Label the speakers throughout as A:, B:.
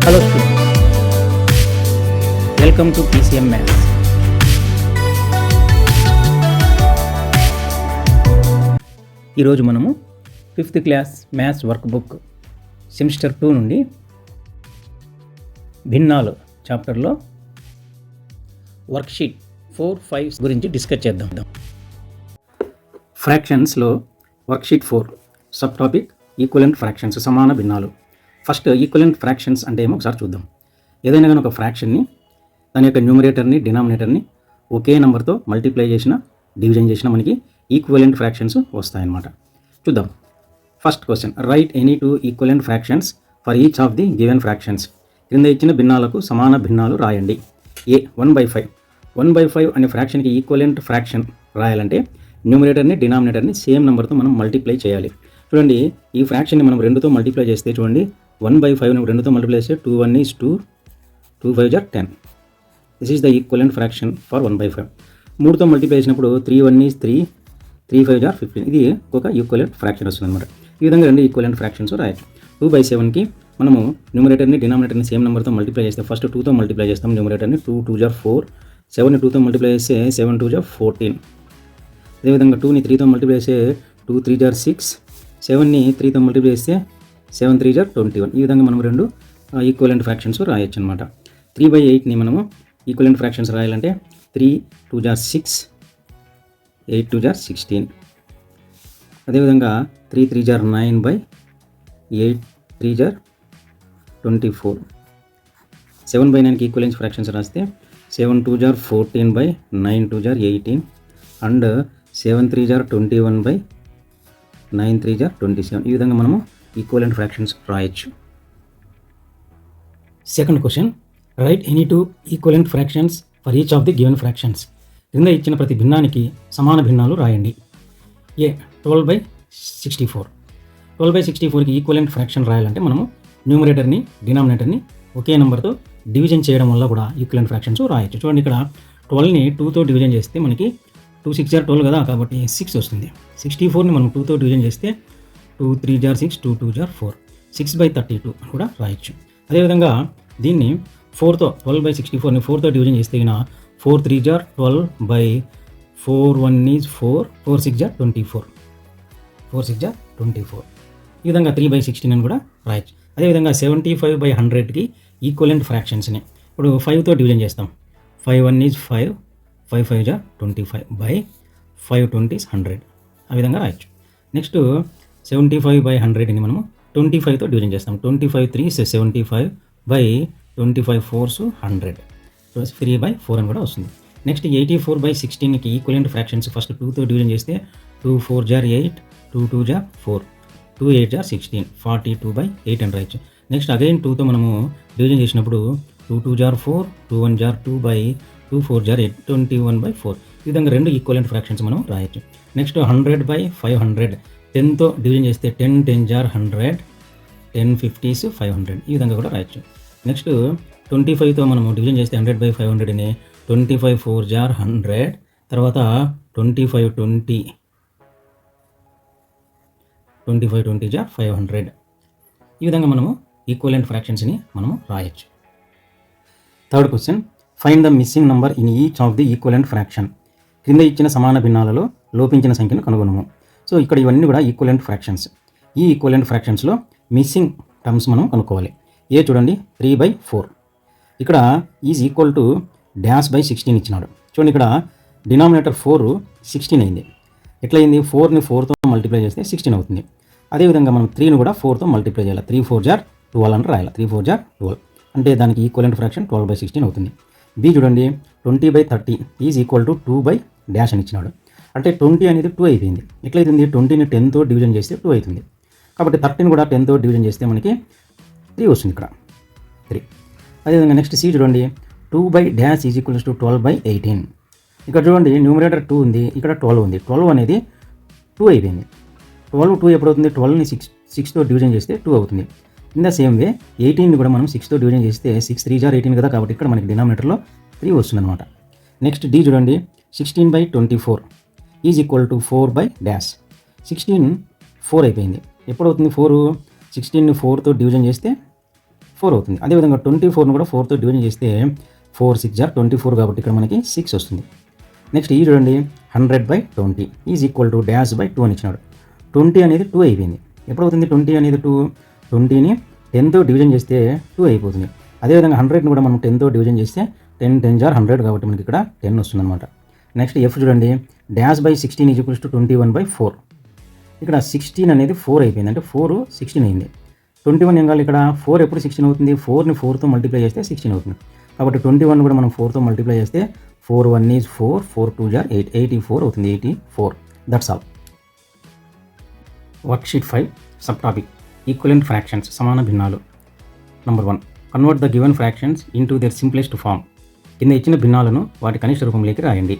A: Hello students, welcome to PCM Maths. ఈరోజు మనము 5th class maths work book semester 2 నుండి భిన్నాలు చాప్టర్లో వర్క్షీట్ 4-5 గురించి డిస్కస్ చేద్దాం. ఫ్రాక్షన్స్లో worksheet 4 sub topic equivalent fractions, సమాన భిన్నాలు. ఫస్ట్ ఈక్వలెంట్ ఫ్రాక్షన్స్ అంటే ఏమో ఒకసారి చూద్దాం. ఏదైనా కానీ ఒక ఫ్రాక్షన్ని దాని యొక్క న్యూమరేటర్ని డినామినేటర్ని ఒకే నెంబర్తో మల్టిప్లై చేసిన డివిజన్ చేసిన మనకి ఈక్వలెంట్ ఫ్రాక్షన్స్ వస్తాయన్నమాట. చూద్దాం. First question, right any two equivalent fractions for each of the given fractions. క్రింద ఇచ్చిన భిన్నాలకు సమాన భిన్నాలు రాయండి. ఏ 1/5. 1/5 అనే ఫ్రాక్షన్కి ఈక్వలెంట్ ఫ్రాక్షన్ రాయాలంటే న్యూమరేటర్ని డినామినేటర్ని సేమ్ నెంబర్తో మనం మల్టిప్లై చేయాలి. చూడండి, ఈ ఫ్రాక్షన్ని మనం 2తో మల్టిప్లై చేస్తే చూడండి 1/5ని 2తో మల్టిప్లై చేస్తే 2 1 is 2, 2 5 are 10. This is the equivalent fraction for 1/5. 3తో మల్టిప్లై చేసినప్పుడు 3 1 is 3, 3 5 are 15. ఇది ఒక ఈక్వలెంట్ ఫ్రాక్షన్ వస్తుంది అనమాట. ఈ విధంగా రెండు ఈక్వలెంట్ ఫ్రాక్షన్స్ రాయొచ్చు. 2/7కి మనము న్యూమరేటర్ని డినామినేటర్ని సేమ్ నెంబర్తో మల్టిప్లై చేస్తే ఫస్ట్ 2తో మల్టిప్లై చేస్తాం న్యూమరేటర్ని. 2 2 are 4, 7ని 2తో మల్టిప్లై చేస్తే 7 2 are 14. అదేవిధంగా 2ని 3తో మల్టిప్లై చేస్తే 2 3 are 6, 7ని 3తో మల్టిప్లై చేస్తే 7 3 are 21. ఈ విధంగా మనం రెండు ఈక్వలెంట్ ఫ్రాక్షన్స్ రాయొచ్చు అనమాట. 3/8ని మనము ఈక్వలెంట్ ఫ్రాక్షన్స్ రాయాలంటే 3 2 are 6, 8 2 are 16. అదేవిధంగా 3 3 are 9/8, 3 are 24. 7/9కి ఈక్వలెంట్ ఫ్రాక్షన్స్ రాస్తే 7 2 are 14/9 2 are 18 and 7 3 are 21/9 3 are 27. ఈ విధంగా మనము ఈక్వలెంట్ ఫ్రాక్షన్స్ రాయొచ్చు. Second question, right any two equivalent fractions for each of the given fractions. క్రింద ఇచ్చిన ప్రతి భిన్నానికి సమాన భిన్నాలు రాయండి. ఏ 12/64. 12/64కి ఈక్వలెంట్ ఫ్రాక్షన్ రాయాలంటే మనము న్యూమరేటర్ని డినామినేటర్ని ఒకే నెంబర్తో డివిజన్ చేయడం వల్ల కూడా ఈక్వలెంట్ ఫ్రాక్షన్స్ రాయొచ్చు. చూడండి, ఇక్కడ 12ని 2తో డివిజన్ చేస్తే మనకి 2 6 are 12 కదా, కాబట్టి 6 వస్తుంది. 64ని మనం 2తో డివిజన్ చేస్తే 2 3 are 6, 2 2 are 4, 6/32 కూడా రాయొచ్చు. అదేవిధంగా దీన్ని 4తో 12/64ని 4తో డివిజన్ చేస్తే 4 3 are 12/4 1 is 4, 4 6 are 24, 4 6 are 24. ఈ విధంగా 3/16 అని కూడా రాయొచ్చు. అదేవిధంగా 75/100కి ఈక్వలెంట్ ఫ్రాక్షన్స్ని ఇప్పుడు 5తో డివిజన్ చేస్తాం. 5 1 is 5, 5 5 are 25/5 20 is 100. ఆ విధంగా రాయొచ్చు. నెక్స్ట్ 75/100ని మనము 25తో డివిజన్ చేస్తాం. 25 3 is 75/25 4s 100, 3/4 అని కూడా వస్తుంది. నెక్స్ట్ 84/16కి ఈక్వలెంట్ ఫ్రాక్షన్స్ ఫస్ట్ 2తో డివిజన్ చేస్తే 2 4 are 8, 2 2 are 4, 2 8 are 16, 42/8 అని రాయొచ్చు. నెక్స్ట్ అగైన్ 2తో మనము డివిజన్ చేసినప్పుడు 2 2 are 4, 2 1 are 2/2 4 are 8, 21/4. ఈ విధంగా రెండు ఈక్వలెంట్ ఫ్రాక్షన్స్ మనం రాయొచ్చు. నెక్స్ట్ 100/500 10తో డివిజన్ చేస్తే 10 10 are 100, 10 50s 500. ఈ విధంగా కూడా రాయొచ్చు. నెక్స్ట్ 25తో మనము డివిజన్ చేస్తే 100/500ని 25 4 are 100, తర్వాత 25 20 are 500. ఈ విధంగా మనము ఈక్వలెంట్ ఫ్రాక్షన్స్ని మనము రాయొచ్చు. Third question, find the missing number in each of the equivalent fraction. క్రింద ఇచ్చిన సమాన భిన్నాలలో లోపించిన సంఖ్యను కనుగొనము. సో ఇక్కడ ఇవన్నీ కూడా ఈక్వలెంట్ ఫ్రాక్షన్స్. ఈ ఈక్వలెంట్ ఫ్రాక్షన్స్లో మిస్సింగ్ టర్మ్స్ మనం కనుక్కోవాలి. ఏ చూడండి 3/4. ఇక్కడ ఈజ్ ఈక్వల్ టు -16 ఇచ్చినాడు. చూడండి, ఇక్కడ డినామినేటర్ 4 16 అయింది. ఎట్లయింది? 4ని 4తో మల్టిప్లై చేస్తే 16 అవుతుంది. అదేవిధంగా మనం 3ని కూడా 4తో మల్టిప్లై చేయాలి. 3 4 are 12 అని రాయాలి. 3 4 are 12 అంటే దానికి ఈక్వలెంట్ ఫ్రాక్షన్ 12/16 అవుతుంది. బి చూడండి 20/30 ఈజ్ ఈక్వల్ టు 2/- అని ఇచ్చినాడు. అంటే 20 అనేది 2 అయిపోయింది. ఎట్లయితుంది? 20ని 10తో డివిజన్ చేస్తే 2 అవుతుంది. కాబట్టి 30ని కూడా 10తో డివిజన్ చేస్తే మనకి 3 వస్తుంది. ఇక్కడ 3. అదేవిధంగా నెక్స్ట్ సి చూడండి 2/- ఈజ్ ఈక్వల్స్ టు 12/18. ఇక్కడ చూడండి న్యూమరేటర్ 2 ఉంది, ఇక్కడ 12 ఉంది. 12 అనేది 2 అయిపోయింది. 12 2 ఎప్పుడు అవుతుంది? 12ని 6తో డివిజన్ చేస్తే 2 అవుతుంది. ఇన్ ద సేమ్ వే 18ని కూడా మనం 6తో డివిజన్ చేస్తే 6 3 are 18 కదా, కాబట్టి ఇక్కడ మనకి డినామినేటర్లో 3 వస్తుంది అనమాట. నెక్స్ట్ డి చూడండి 16/24 ఈజ్ ఈక్వల్ టు 4/-. 16 4 అయిపోయింది. ఎప్పుడు అవుతుంది 4? 16ని 4తో డివిజన్ చేస్తే 4 అవుతుంది. అదేవిధంగా 24ను కూడా 4తో డివిజన్ చేస్తే 4 6 జా 24 కాబట్టి ఇక్కడ మనకి 6 వస్తుంది. నెక్స్ట్ ఈ చూడండి 100/20 is equal to dash by 2 అని ఇచ్చినాడు. 20 అనేది 2 అయిపోయింది. ఎప్పుడవుతుంది 20 అనేది 2? 20ని 10తో డివిజన్ చేస్తే 2 అయిపోతుంది. అదేవిధంగా 100ని కూడా మనం 10తో డివిజన్ చేస్తే 10 10 జార్ 100 కాబట్టి మనకి ఇక్కడ 10 వస్తుంది అనమాట. నెక్స్ట్ ఎఫ్ చూడండి dash by 16 is equals to 21/4. ఇక్కడ 16 అనేది 4 అయిపోయింది, అంటే 4 16 అయింది. 21 ఏం కావాలి ఇక్కడ 4 ఎప్పుడు 16 అవుతుంది? 4ని 4తో మల్టిప్లై చేస్తే 16 అవుతుంది. కాబట్టి 21 కూడా మనం 4తో మల్టిప్లై చేస్తే 4 1 ఈజ్ 4, 4 2 జార్ 8, 84 అవుతుంది. 84. That's all. Worksheet 5 sub topic equivalent fractions సమాన భిన్నాలు. Number 1 convert the given fractions into their simplest form. కింద ఇచ్చిన భిన్నాలను వాటి కనిష్ట రూపంలోకి రాయండి.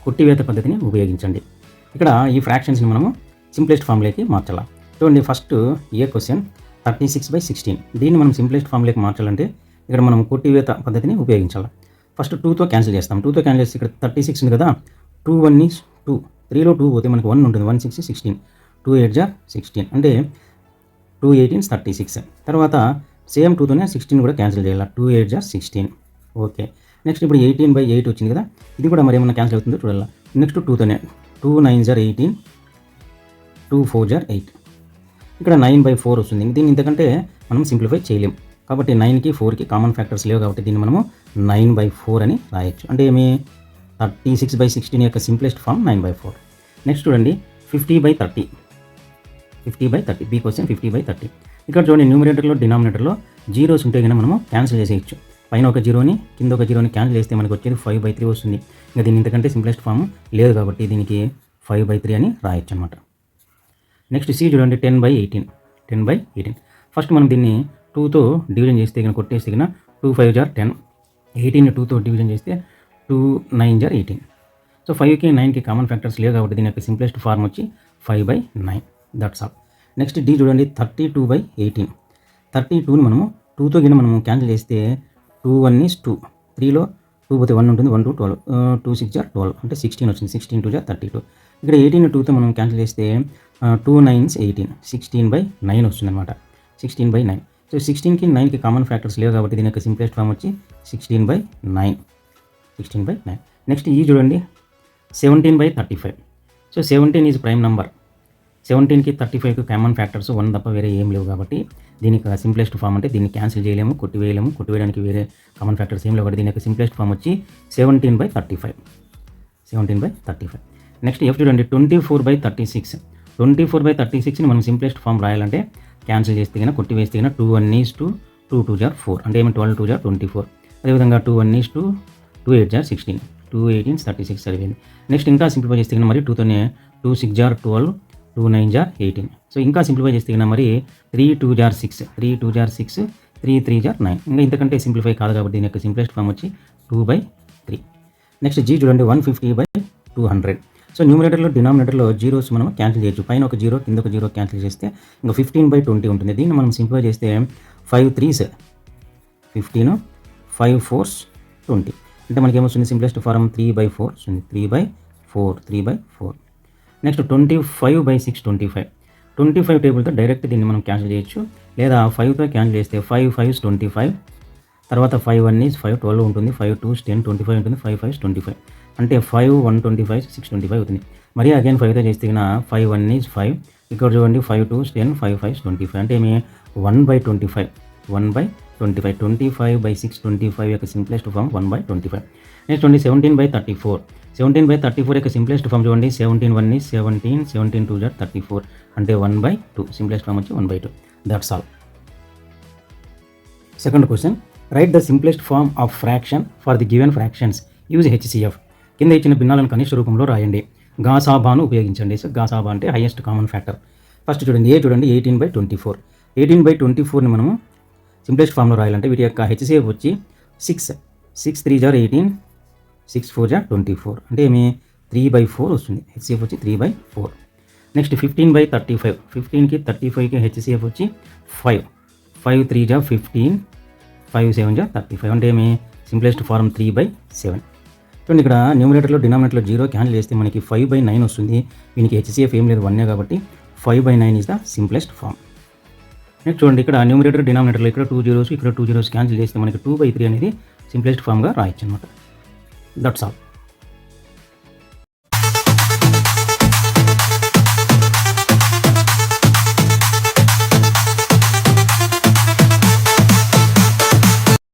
A: కొట్టివేత పద్ధతిని ఉపయోగించండి. ఇక్కడ ఈ ఫ్రాక్షన్స్ని మనము సింప్లెస్ట్ ఫామ్లోకి మార్చాలా. చూడండి ఫస్ట్ ఏ క్వశ్చన్ 36/16. దీన్ని మనం సింప్లెస్ట్ ఫామ్లోకి మార్చాలంటే ఇక్కడ మనం కొట్టివేత పద్ధతిని ఉపయోగించాలి. ఫస్ట్ 2తో క్యాన్సిల్ చేస్తాం. 2తో క్యాన్సిల్ చేస్తే ఇక్కడ 36 ఉంది కదా, 2 1 ఈజ్ 2, 3లో 2 పోతే మనకి 1 ఉంటుంది. 1 6 16, 2 8 జార్ 16 అంటే 2 18 36. తర్వాత సేమ్ 2తోనే 16 కూడా క్యాన్సిల్ చేయాలి. 2 8 జార్ 16. ఓకే. నెక్స్ట్ ఇప్పుడు 18/8 వచ్చింది కదా, ఇది కూడా మరి ఏమన్నా క్యాన్సిల్ అవుతుందో చూడాలి. నెక్స్ట్ 2తోనే 2 9 జార్ 18, 2 4 జార్ 8. ఇక్కడ 9/4 వస్తుంది. దీన్ని ఇంతకంటే మనం సింప్లిఫై చేయలేం కాబట్టి 9కి 4కి కామన్ ఫ్యాక్టర్స్ లేవు కాబట్టి దీన్ని మనము 9/4 అని రాయొచ్చు. అంటే ఏమి 36/16 యొక్క సింప్లెస్ట్ ఫామ్ 9/4. నెక్స్ట్ చూడండి 50/30. 50/30 బి క్వశ్చన్ 50/30. ఇక్కడ చూడండి న్యూమరేటర్లో డినామినేటర్లో జీరోస్ ఉంటే కనుక మనము క్యాన్సిల్ చేసేయచ్చు. పైన ఒక జీరోని కింద ఒక జీరోని క్యాన్సిల్ చేస్తే మనకు వచ్చేది 5/3 వస్తుంది. ఇంకా దీని ఇంతకంటే సింప్లెస్ట్ ఫామ్ లేదు కాబట్టి దీనికి 5/3 అని రాయొచ్చు అనమాట. నెక్స్ట్ సి చూడండి 10/18. 10/18. ఫస్ట్ మనం దీన్ని 2తో డివిజన్ చేస్తే కనుక కొట్టేస్తే కనుక 2 5 జార్ 10. 18ని 2తో డివిజన్ చేస్తే 2 9 జార్ 18. సో 5కి 9కి కామన్ ఫ్యాక్టర్స్ లేవు కాబట్టి దీని యొక్క సింప్లెస్ట్ ఫార్మ్ వచ్చి 5/9. That's all. నెక్స్ట్ డి చూడండి 32/18. 32ని మనము 2తో కింద మనము క్యాన్సిల్ చేస్తే 2 1 ఈజ్ 2, 3లో 2 పోతే 1 ఉంటుంది. 1 2 12, 2 6 జార్ 12 అంటే 16 వచ్చింది. 16 2 జార్ 32. ఇక్కడ 18ని 2తో మనం క్యాన్సిల్ చేస్తే 2 9 18, 16/9 వస్తుంది అనమాట. 16/9. సో 16కి 9కి కామన్ ఫ్యాక్టర్స్ లేవు కాబట్టి దీని యొక్క సింప్లెస్ట్ ఫామ్ వచ్చి 16/9. 16/9. నెక్స్ట్ ఈ చూడండి 17/35. So 17 is prime number. 17కి 35కి కామన్ ఫ్యాక్టర్స్ 1 తప్ప వేరే ఏం లేవు కాబట్టి దీనికి సింప్లెస్ట్ ఫామ్ అంటే దీన్ని క్యాన్సిల్ చేయలేము, కొట్టివేయలేము. కొట్టివేయడానికి వేరే కామన్ ఫ్యాక్టర్స్ ఏం లేవు కాబట్టి దీని యొక్క సింప్లెస్ట్ ఫామ్ వచ్చి 17/35. 17/35. నెక్స్ట్ ఎఫ్ చూడండి 24/36. 24/36ని మనం సింప్లెస్ట్ ఫామ్ రాయాలంటే క్యాన్సిల్ చేస్తే కనుక కొట్టివేస్తే కనుక 2 1 ఈజ్ 2, 2 2 జార్ 4 అంటే ఏమి 12 2 జార్ 24. అదేవిధంగా 2 1 ఈజ్ 2, 2 8 జార్ 16, 2 18 36 సరిపోయింది. నెక్స్ట్ ఇంకా సింప్లిఫై చేస్తే కనుక మరి 2తోనే 2 6 జార్ 12, 2 9 జార్ 18. సో ఇంకా సింప్లిఫై చేస్తే కనుక మరి 3 2 జార్ 6, 3 2 జార్ 6, 3 3 జార్ 9. ఇంకా ఇంతకంటే సింప్లిఫై కాదు కాబట్టి దీని యొక్క సింప్లెస్ట్ ఫామ్ వచ్చి 2/3. నెక్స్ట్ జీ చూడండి 150/200. సో న్యూమరేటర్లో డినామినేటర్లో జీరోస్ మనం క్యాన్సిల్ చేయొచ్చు. పైన ఒక జీరో కింద ఒక జీరో క్యాన్సిల్ చేస్తే ఇంకా 15/20 ఉంటుంది. దీన్ని మనం సింప్లిఫై చేస్తే 5 3s 15, 5 4s 20 అంటే మనకి ఏమొస్తుంది సింప్లెస్ట్ ఫార్మ్ 3/4 వస్తుంది. 3/4. నెక్స్ట్ 25/6 25. 25 టేబుల్తో డైరెక్ట్ దీన్ని మనం క్యాన్సిల్ చేయొచ్చు, లేదా 5తో క్యాన్సిల్ చేస్తే 5 5s 25. తర్వాత 5 1 ఈజ్ 5 12 ఉంటుంది. 5 2s 10 25 ఉంటుంది. 5 5s 25 అంటే 5 1 25 6 25 అవుతుంది. మరి అగైన్ 5తో చేస్తే 5 1 ఈజ్ 5. ఇక్కడ చూడండి 5 2s 10 5 5s 25 అంటే ఏమి 1/25. 1/25. 25/6 25 యొక్క సింప్లెస్ట్ ఫామ్ 1/25. నెక్స్ట్ చూడండి 17/34. 17/34 యొక్క సింప్లెస్ట్ ఫామ్ చూడండి 17 1 ఈజ్ 17, 17 2 జార్ 34 అంటే 1/2. సింప్లెస్ట్ ఫామ్ వచ్చి 1/2. That's all. Second question write the simplest form of fraction for the given fractions use HCF. కింద ఇచ్చిన భిన్నాలను కనిష్ట రూపంలో రాయండి. గాసాబాను ఉపయోగించండి. సో గాసాబా అంటే హైయెస్ట్ కామన్ ఫ్యాక్టర్. ఫస్ట్ చూడండి ఏ చూడండి 18/24. 18/24ని మనము సింప్లెస్ట్ ఫామ్లో రాయాలంటే వీటి యొక్క హెచ్సిఎఫ్ వచ్చి 6, 6 3 జార్ 18, 6 4 జార్ 24 అంటే ఏమి 3/4 వస్తుంది. హెచ్సిఎఫ్ వచ్చి 3/4. నెక్స్ట్ 15/35. 15కి 35కి హెచ్సిఎఫ్ వచ్చి 5, 5 3 జార్ 15, 5 7 జార్ 35 అంటే ఏమి సింప్లెస్ట్ ఫార్మ్ 3/7. చూడండి ఇక్కడ న్యూమరేటర్లో డినామినేటర్లో జీరో క్యాన్సిల్ చేస్తే మనకి 5/9 వస్తుంది. దీనికి హెచ్సిఎఫ్ ఏం లేదు 1 కాబట్టి 5/9 is the simplest form. Next చూడండి ఇక్కడ న్యూమరేటర్ డినామినేటర్లో ఇక్కడ 2 zeros ఇక్కడ 2 zeros క్యాన్సిల్ చేస్తే మనకి 2/3 అనేది సింప్లెస్ట్ ఫామ్గా రాయొచ్చు అనమాట. That's all.